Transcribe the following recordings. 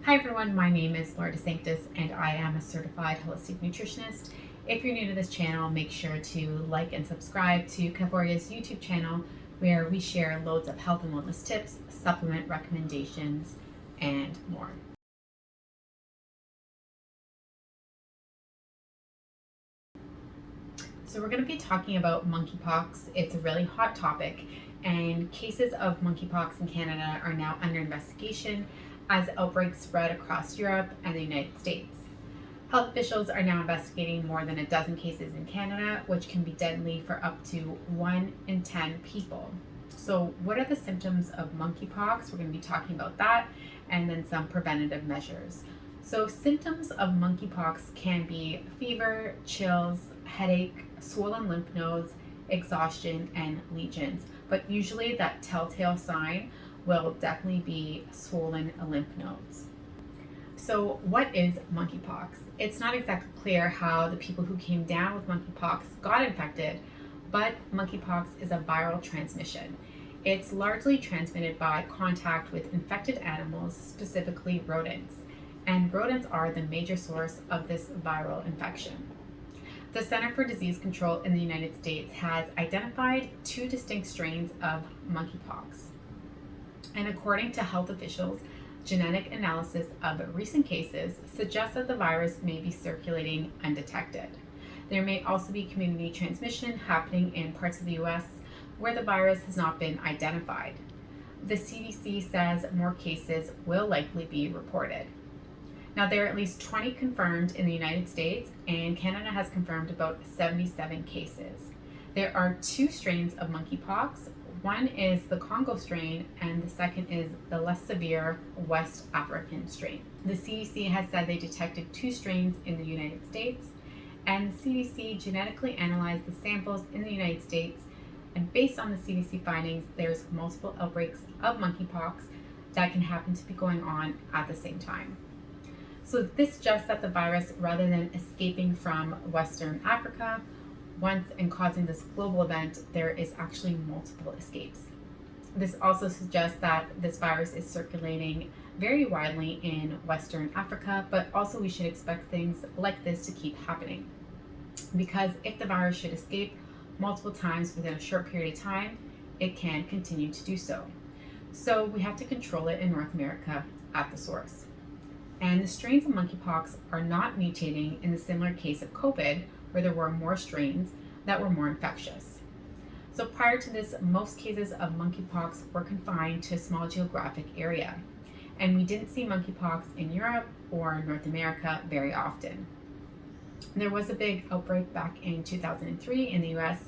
Hi everyone, my name is Laura DeSanctis and I am a certified holistic nutritionist. If you're new to this channel, make sure to like and subscribe to Caforia's YouTube channel where we share loads of health and wellness tips, supplement recommendations, and more. So we're going to be talking about monkeypox. It's a really hot topic and cases of monkeypox in Canada are now under investigation as outbreaks spread across Europe and the United States. Health officials are now investigating more than a dozen cases in Canada, which can be deadly for up to 1 in 10 people. So what are the symptoms of monkeypox? We're going to be talking about that and then some preventative measures. So symptoms of monkeypox can be fever, chills, headache, swollen lymph nodes, exhaustion, and lesions. But usually that telltale sign will definitely be swollen lymph nodes. So what is monkeypox? It's not exactly clear how the people who came down with monkeypox got infected, but monkeypox is a viral transmission. It's largely transmitted by contact with infected animals, specifically rodents, and rodents are the major source of this viral infection. The Center for Disease Control in the United States has identified 2 distinct strains of monkeypox. And according to health officials, genetic analysis of recent cases suggests that the virus may be circulating undetected. There may also be community transmission happening in parts of the US where the virus has not been identified. The CDC says more cases will likely be reported. Now, there are at least 20 confirmed in the United States, and Canada has confirmed about 77 cases. There are 2 strains of monkeypox. One is the Congo strain, and the second is the less severe West African strain. The CDC has said they detected 2 strains in the United States, and the CDC genetically analyzed the samples in the United States, and based on the CDC findings, there's multiple outbreaks of monkeypox that can happen to be going on at the same time. So this suggests that the virus, rather than escaping from Western Africa once and causing this global event, there is actually multiple escapes. This also suggests that this virus is circulating very widely in Western Africa, but also we should expect things like this to keep happening. Because if the virus should escape multiple times within a short period of time, it can continue to do so. So we have to control it in North America at the source. And the strains of monkeypox are not mutating in the similar case of COVID, where there were more strains that were more infectious. So prior to this, most cases of monkeypox were confined to a small geographic area, and we didn't see monkeypox in Europe or North America very often. There was a big outbreak back in 2003 in the US.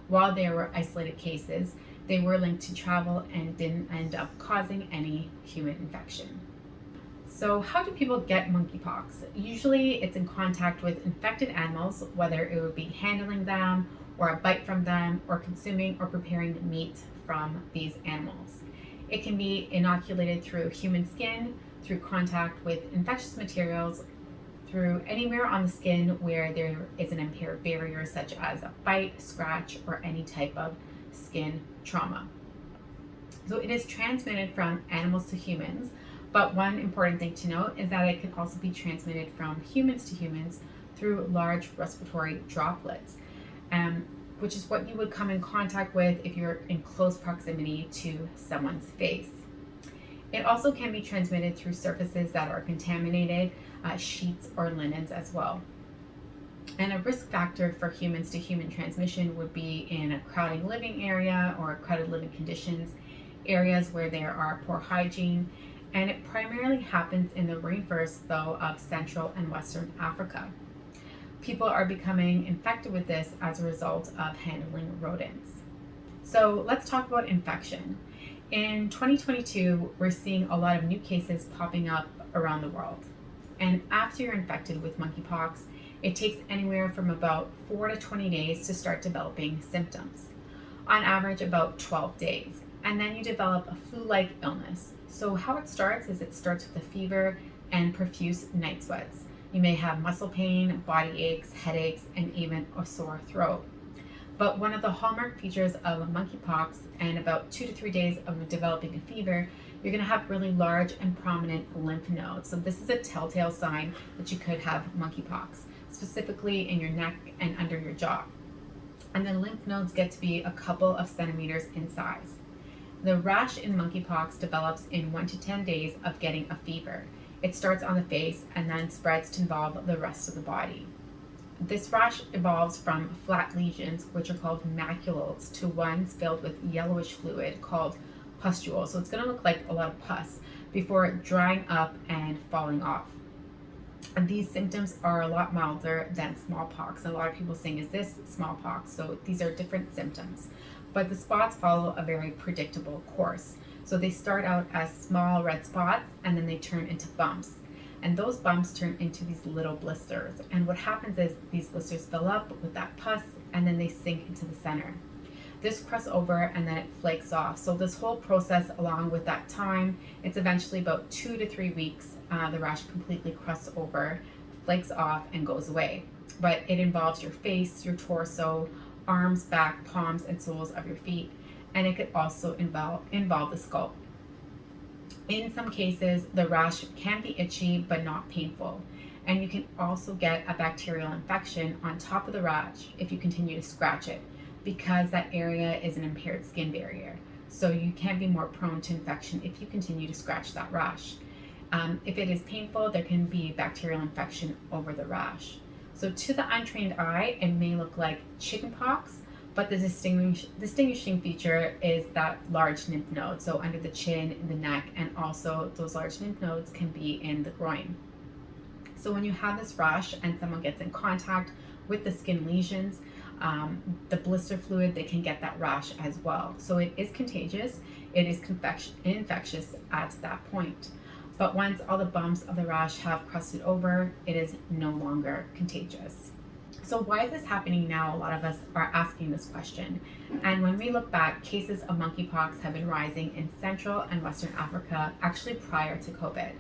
While there were isolated cases, they were linked to travel and didn't end up causing any human infection. So how do people get monkeypox? Usually it's in contact with infected animals, whether it would be handling them or a bite from them or consuming or preparing meat from these animals. It can be inoculated through human skin, through contact with infectious materials, through anywhere on the skin where there is an impaired barrier such as a bite, scratch, or any type of skin trauma. So it is transmitted from animals to humans. But one important thing to note is that it can also be transmitted from humans to humans through large respiratory droplets, which is what you would come in contact with if you're in close proximity to someone's face. It also can be transmitted through surfaces that are contaminated, sheets or linens as well. And a risk factor for humans to human transmission would be in a crowded living area or crowded living conditions, areas where there are poor hygiene. And it primarily happens in the rainforests, though, of Central and Western Africa. People are becoming infected with this as a result of handling rodents. So let's talk about infection. In 2022, we're seeing a lot of new cases popping up around the world. And after you're infected with monkeypox, it takes anywhere from about 4 to 20 days to start developing symptoms. On average, about 12 days. And then you develop a flu-like illness. So how it starts is it starts with a fever and profuse night sweats. You may have muscle pain, body aches, headaches, and even a sore throat. But one of the hallmark features of monkeypox and about 2 to 3 days of developing a fever, you're going to have really large and prominent lymph nodes. So this is a telltale sign that you could have monkeypox, specifically in your neck and under your jaw. And the lymph nodes get to be a couple of centimeters in size. The rash in monkeypox develops in 1 to 10 days of getting a fever. It starts on the face and then spreads to involve the rest of the body. This rash evolves from flat lesions, which are called macules, to ones filled with yellowish fluid called pustules. So it's going to look like a lot of pus before drying up and falling off. And these symptoms are a lot milder than smallpox. A lot of people saying, is this smallpox? So these are different symptoms. But the spots follow a very predictable course. So they start out as small red spots and then they turn into bumps. And those bumps turn into these little blisters. And what happens is these blisters fill up with that pus and then they sink into the center. This crusts over and then it flakes off. So this whole process, along with that time, it's eventually about 2 to 3 weeks. The rash completely crusts over, flakes off, and goes away. But it involves your face, your torso, arms, back, palms, and soles of your feet. And it could also involve the scalp. In some cases, the rash can be itchy but not painful. And you can also get a bacterial infection on top of the rash if you continue to scratch it, because that area is an impaired skin barrier. So you can be more prone to infection if you continue to scratch that rash. If it is painful, there can be bacterial infection over the rash. So to the untrained eye, it may look like chickenpox, but the distinguishing feature is that large lymph node. So under the chin, in the neck, and also those large lymph nodes can be in the groin. So when you have this rash and someone gets in contact with the skin lesions, the blister fluid, they can get that rash as well. So it is contagious, it is infectious at that point. But once all the bumps of the rash have crusted over, it is no longer contagious. So why is this happening now? A lot of us are asking this question. And when we look back, cases of monkeypox have been rising in Central and Western Africa, actually prior to COVID.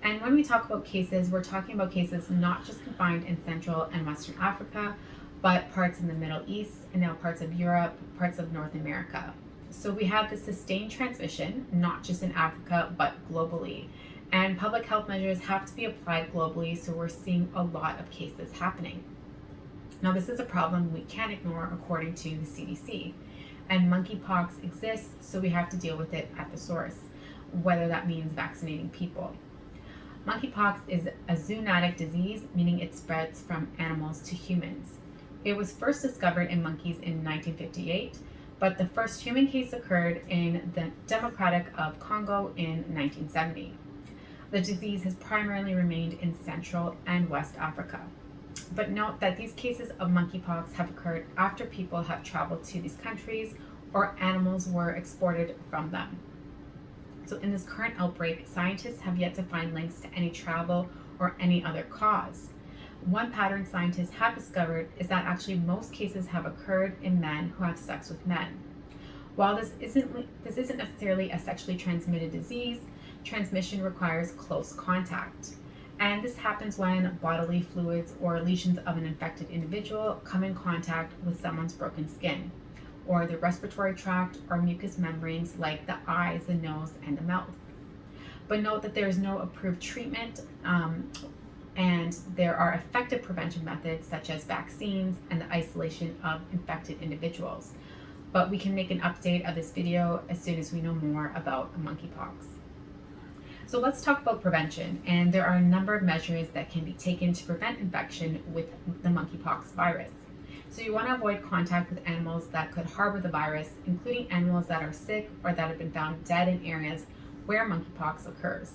And when we talk about cases, we're talking about cases not just confined in Central and Western Africa, but parts in the Middle East and now parts of Europe, parts of North America. So we have the sustained transmission, not just in Africa, but globally. And public health measures have to be applied globally, so we're seeing a lot of cases happening. Now, this is a problem we can't ignore according to the CDC. And monkeypox exists, so we have to deal with it at the source, whether that means vaccinating people. Monkeypox is a zoonotic disease, meaning it spreads from animals to humans. It was first discovered in monkeys in 1958, but the first human case occurred in the Democratic of Congo in 1970. The disease has primarily remained in Central and West Africa. But note that these cases of monkeypox have occurred after people have traveled to these countries or animals were exported from them. So in this current outbreak, scientists have yet to find links to any travel or any other cause. One pattern scientists have discovered is that actually most cases have occurred in men who have sex with men. While this isn't necessarily a sexually transmitted disease, transmission requires close contact. And this happens when bodily fluids or lesions of an infected individual come in contact with someone's broken skin, or the respiratory tract or mucous membranes like the eyes, the nose, and the mouth. But note that there is no approved treatment, and there are effective prevention methods such as vaccines and the isolation of infected individuals. But we can make an update of this video as soon as we know more about monkeypox. So let's talk about prevention, and there are a number of measures that can be taken to prevent infection with the monkeypox virus. So you want to avoid contact with animals that could harbor the virus, including animals that are sick or that have been found dead in areas where monkeypox occurs.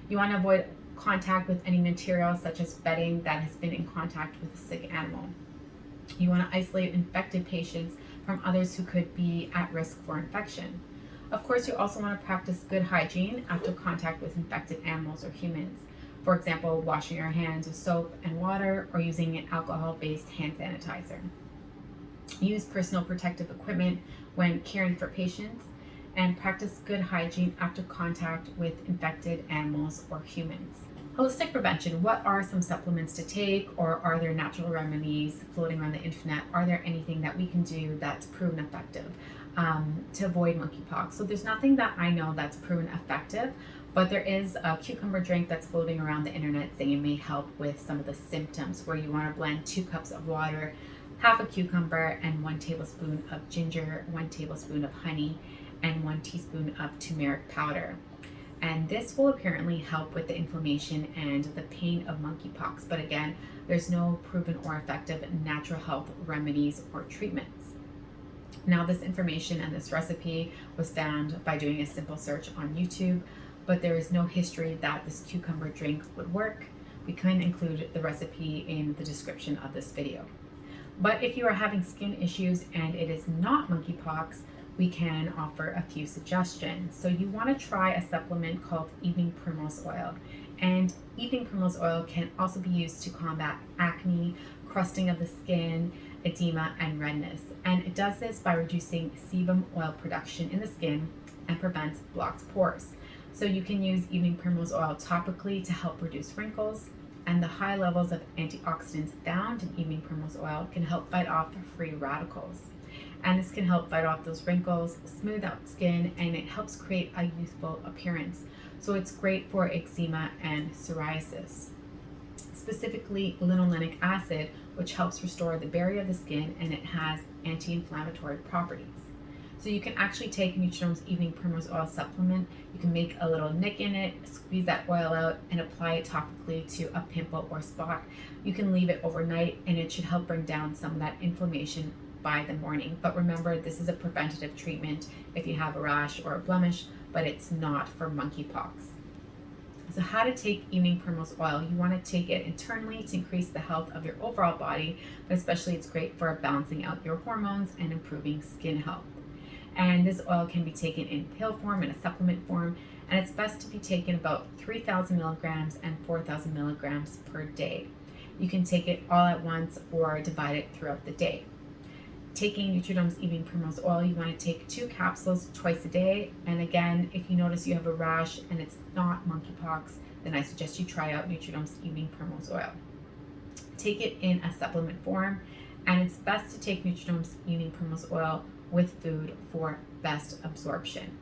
You want to avoid contact with any material such as bedding that has been in contact with a sick animal. You want to isolate infected patients from others who could be at risk for infection. Of course, you also want to practice good hygiene after contact with infected animals or humans. For example, washing your hands with soap and water or using an alcohol-based hand sanitizer. Use personal protective equipment when caring for patients, and practice good hygiene after contact with infected animals or humans. Holistic prevention. What are some supplements to take, or are there natural remedies floating around the internet? Are there anything that we can do that's proven effective? to avoid monkeypox. So there's nothing that I know that's proven effective, but there is a cucumber drink that's floating around the internet saying it may help with some of the symptoms, where you want to blend 2 cups of water, half a cucumber, and 1 tablespoon of ginger, 1 tablespoon of honey, and 1 teaspoon of turmeric powder. And this will apparently help with the inflammation and the pain of monkeypox. But again, there's no proven or effective natural health remedies or treatments. Now, this information and this recipe was found by doing a simple search on YouTube, but there is no history that this cucumber drink would work. We couldn't include the recipe in the description of this video. But if you are having skin issues and it is not monkeypox, we can offer a few suggestions. So you want to try a supplement called evening primrose oil. And evening primrose oil can also be used to combat acne, crusting of the skin, edema, and redness. And it does this by reducing sebum oil production in the skin and prevents blocked pores. So you can use evening primrose oil topically to help reduce wrinkles, and the high levels of antioxidants found in evening primrose oil can help fight off free radicals. And this can help fight off those wrinkles, smooth out skin, and it helps create a youthful appearance. So it's great for eczema and psoriasis. Specifically, linolenic acid, which helps restore the barrier of the skin, and it has anti-inflammatory properties. So you can actually take Nutrinome's evening primrose oil supplement. You can make a little nick in it, squeeze that oil out, and apply it topically to a pimple or spot. You can leave it overnight, and it should help bring down some of that inflammation by the morning. But remember, this is a preventative treatment if you have a rash or a blemish, but it's not for monkeypox. So how to take evening primrose oil? You want to take it internally to increase the health of your overall body, but especially it's great for balancing out your hormones and improving skin health. And this oil can be taken in pill form and a supplement form, and it's best to be taken about 3,000 milligrams and 4,000 milligrams per day. You can take it all at once or divide it throughout the day. Taking Nutrinome's evening primrose oil, you want to take 2 capsules twice a day. And again, if you notice you have a rash and it's not monkeypox, then I suggest you try out Nutrinome's evening primrose oil. Take it in a supplement form, and it's best to take Nutrinome's evening primrose oil with food for best absorption.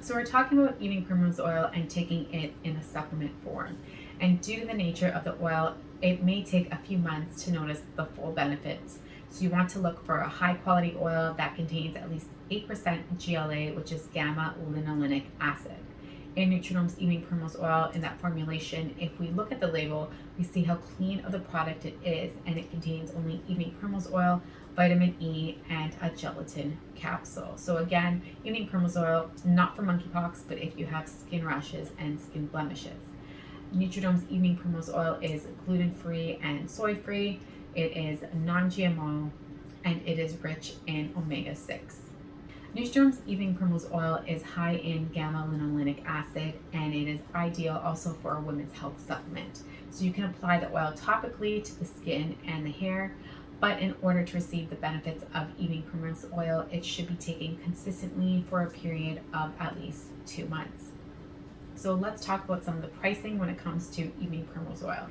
So we're talking about evening primrose oil and taking it in a supplement form. And due to the nature of the oil, it may take a few months to notice the full benefits. So you want to look for a high quality oil that contains at least 8% GLA, which is gamma linolenic acid. In Nutrinome's evening primrose oil, in that formulation, if we look at the label, we see how clean of the product it is, and it contains only evening primrose oil, vitamin E, and a gelatin capsule. So again, evening primrose oil, not for monkeypox, but if you have skin rashes and skin blemishes. Nutrinome's evening primrose oil is gluten-free and soy-free. It is non-GMO, and it is rich in omega-6. Nutrinome's evening primrose oil is high in gamma linolenic acid, and it is ideal also for a women's health supplement. So you can apply the oil topically to the skin and the hair, but in order to receive the benefits of evening primrose oil, it should be taken consistently for a period of at least 2 months. So let's talk about some of the pricing when it comes to evening primrose oil.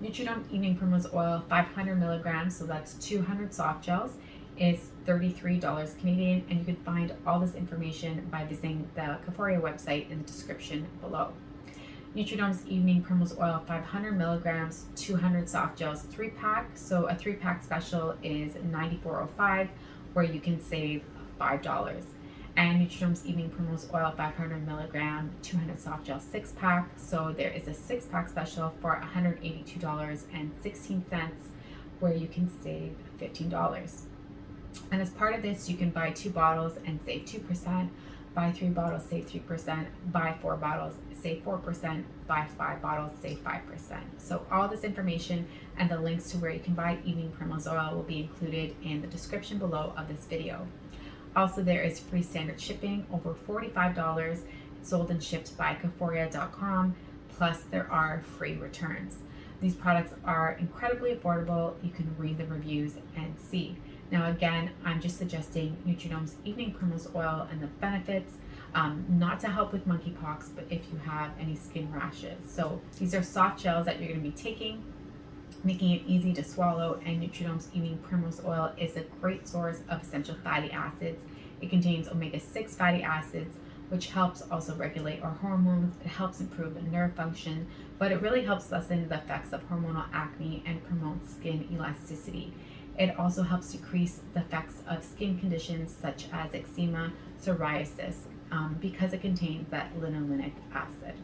Nutrinome evening primrose oil, 500 milligrams, so that's 200 soft gels, is $33 Canadian, and you can find all this information by visiting the Caforia website in the description below. Nutrinome's evening primrose oil, 500 milligrams, 200 soft gels, 3-pack. So a 3-pack special is $94.05, where you can save $5. And Nutrinome's evening primrose oil, 500 milligram, 200 soft gel, 6-pack. So there is a 6-pack special for $182.16, where you can save $15. And as part of this, you can buy 2 bottles and save 2%, buy 3 bottles, save 3%, buy 4 bottles, save 4%, buy 5 bottles, save 5%. So all this information and the links to where you can buy evening primrose oil will be included in the description below of this video. Also, there is free standard shipping over $45, sold and shipped by Caforia.com, plus there are free returns. These products are incredibly affordable. You can read the reviews and see. Now again, I'm just suggesting Nutrinome's evening primrose oil and the benefits, not to help with monkeypox, but if you have any skin rashes. So these are soft gels that you're going to be taking, making it easy to swallow, and Nutrinome's evening primrose oil is a great source of essential fatty acids It contains omega-6 fatty acids, which helps also regulate our hormones. It helps improve the nerve function, but it really helps lessen the effects of hormonal acne and promotes skin elasticity. It also helps decrease the effects of skin conditions such as eczema, psoriasis, because it contains that linolenic acid.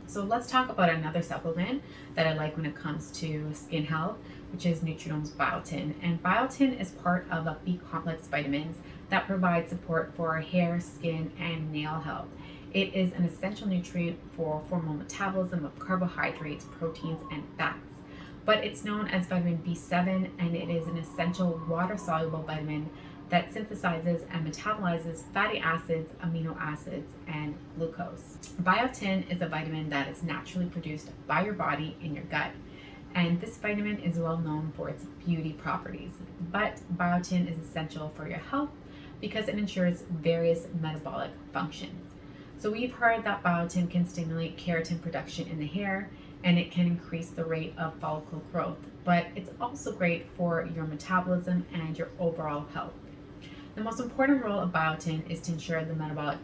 So let's talk about another supplement that I like when it comes to skin health, which is Nutrinome's biotin. And biotin is part of a B complex vitamins that provide support for hair, skin, and nail health. It is an essential nutrient for formal metabolism of carbohydrates, proteins, and fats. But it's known as vitamin B7, and it is an essential water-soluble vitamin that synthesizes and metabolizes fatty acids, amino acids, and glucose. Biotin is a vitamin that is naturally produced by your body in your gut. And this vitamin is well known for its beauty properties. But biotin is essential for your health because it ensures various metabolic functions. So we've heard that biotin can stimulate keratin production in the hair, and it can increase the rate of follicle growth. But it's also great for your metabolism and your overall health. The most important role of biotin is to ensure the metabolic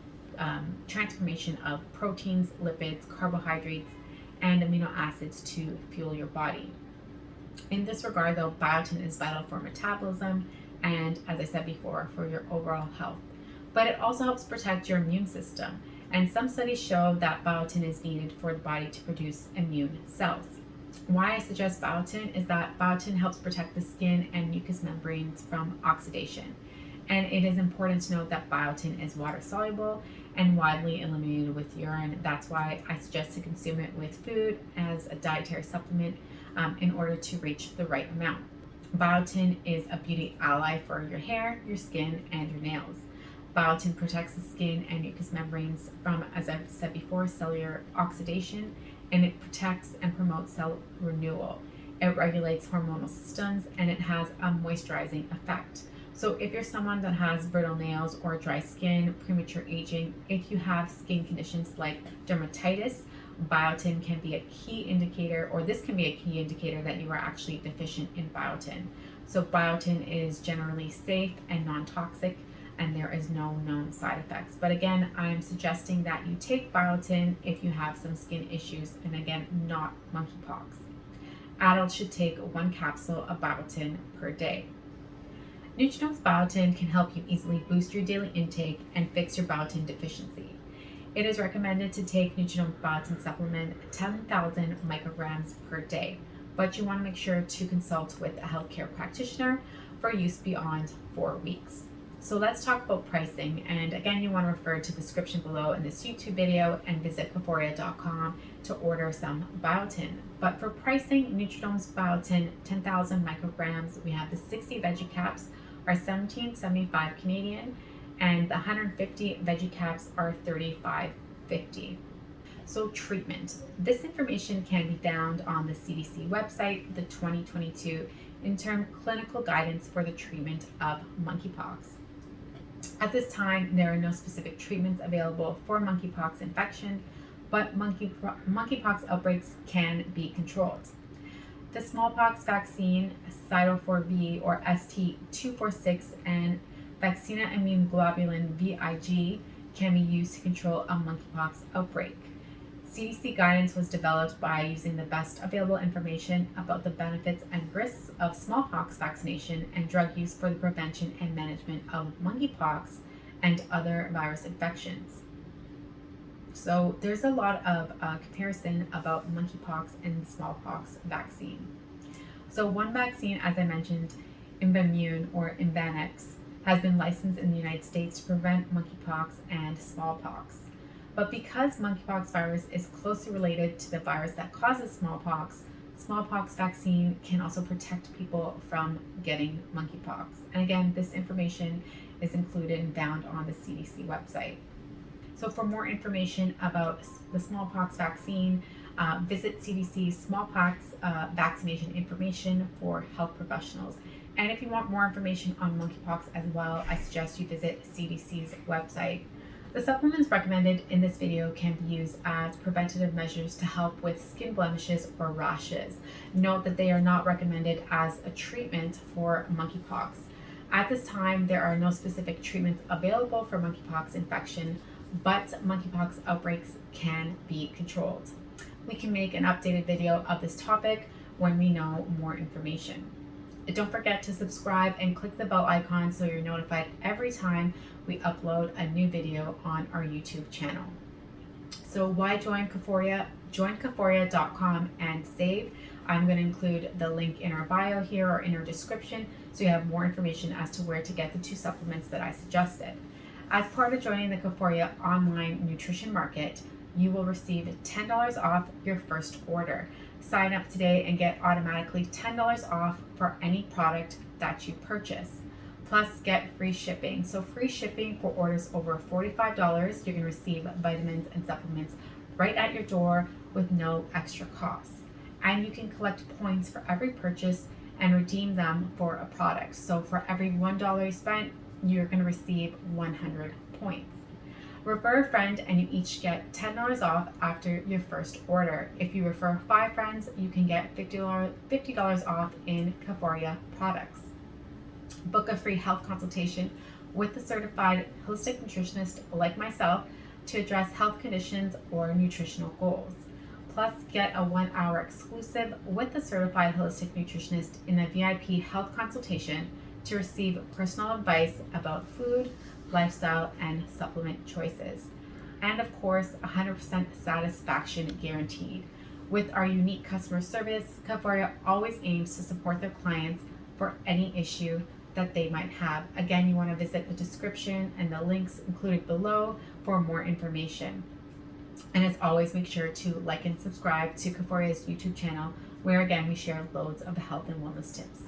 transformation of proteins, lipids, carbohydrates, and amino acids to fuel your body. In this regard, though, biotin is vital for metabolism and, as I said before, for your overall health. But it also helps protect your immune system, and some studies show that biotin is needed for the body to produce immune cells. Why I suggest biotin is that biotin helps protect the skin and mucous membranes from oxidation. And it is important to note that biotin is water soluble and widely eliminated with urine. That's why I suggest to consume it with food as a dietary supplement in order to reach the right amount. Biotin is a beauty ally for your hair, your skin, and your nails. Biotin protects the skin and mucous membranes from, as I've said before, cellular oxidation, and it protects and promotes cell renewal. It regulates hormonal systems, and it has a moisturizing effect. So if you're someone that has brittle nails or dry skin, premature aging, if you have skin conditions like dermatitis, biotin can be a key indicator, or this can be a key indicator that you are actually deficient in biotin. So biotin is generally safe and non-toxic, and there is no known side effects. But again, I'm suggesting that you take biotin if you have some skin issues, and again, not monkeypox. Adults should take 1 capsule of biotin per day. Nutrinome's biotin can help you easily boost your daily intake and fix your biotin deficiency. It is recommended to take Nutrinome's biotin supplement 10,000 micrograms per day, but you want to make sure to consult with a healthcare practitioner for use beyond 4 weeks. So let's talk about pricing, and again, you want to refer to the description below in this YouTube video and visit Caforia.com to order some biotin. But for pricing, Nutrinome's biotin 10,000 micrograms, we have the 60 veggie caps are $17.75 Canadian, and the 150 veggie caps are $35.50. So treatment. This information can be found on the CDC website, the 2022 interim clinical guidance for the treatment of monkeypox. At this time, there are no specific treatments available for monkeypox infection, but monkeypox outbreaks can be controlled. The smallpox vaccine, Cyto4V or ST246, and Vaccina Immunoglobulin VIG can be used to control a monkeypox outbreak. CDC guidance was developed by using the best available information about the benefits and risks of smallpox vaccination and drug use for the prevention and management of monkeypox and other virus infections. So there's a lot of comparison about monkeypox and smallpox vaccine. So one vaccine, as I mentioned, Imvamune or Imvanex, has been licensed in the United States to prevent monkeypox and smallpox. But because monkeypox virus is closely related to the virus that causes smallpox, smallpox vaccine can also protect people from getting monkeypox. And again, this information is included and found on the CDC website. So for more information about the smallpox vaccine, visit CDC's smallpox vaccination information for health professionals. And if you want more information on monkeypox as well, I suggest you visit CDC's website. The supplements recommended in this video can be used as preventative measures to help with skin blemishes or rashes. Note that they are not recommended as a treatment for monkeypox. At this time, there are no specific treatments available for monkeypox infection, but monkeypox outbreaks can be controlled. We can make an updated video of this topic when we know more information. Don't forget to subscribe and click the bell icon so you're notified every time we upload a new video on our YouTube channel. So why join Caforia? Join Caforia.com and save. I'm going to include the link in our bio here or in our description so you have more information as to where to get the 2 supplements that I suggested. As part of joining the Caforia Online Nutrition Market, you will receive $10 off your first order. Sign up today and get automatically $10 off for any product that you purchase. Plus, get free shipping. So free shipping for orders over $45. You're going to receive vitamins and supplements right at your door with no extra costs. And you can collect points for every purchase and redeem them for a product. So for every $1 spent, you're going to receive 100 points. Refer a friend and you each get $10 off after your first order. If you refer 5 friends, you can get $50 off in Caforia products. Book a free health consultation with a certified holistic nutritionist like myself to address health conditions or nutritional goals. Plus, get a 1-hour exclusive with a certified holistic nutritionist in a VIP health consultation to receive personal advice about food, lifestyle, and supplement choices. And of course, 100% satisfaction guaranteed. With our unique customer service, Caforia always aims to support their clients for any issue that they might have. Again, you want to visit the description and the links included below for more information. And as always, make sure to like and subscribe to Caforia's YouTube channel, where again we share loads of health and wellness tips.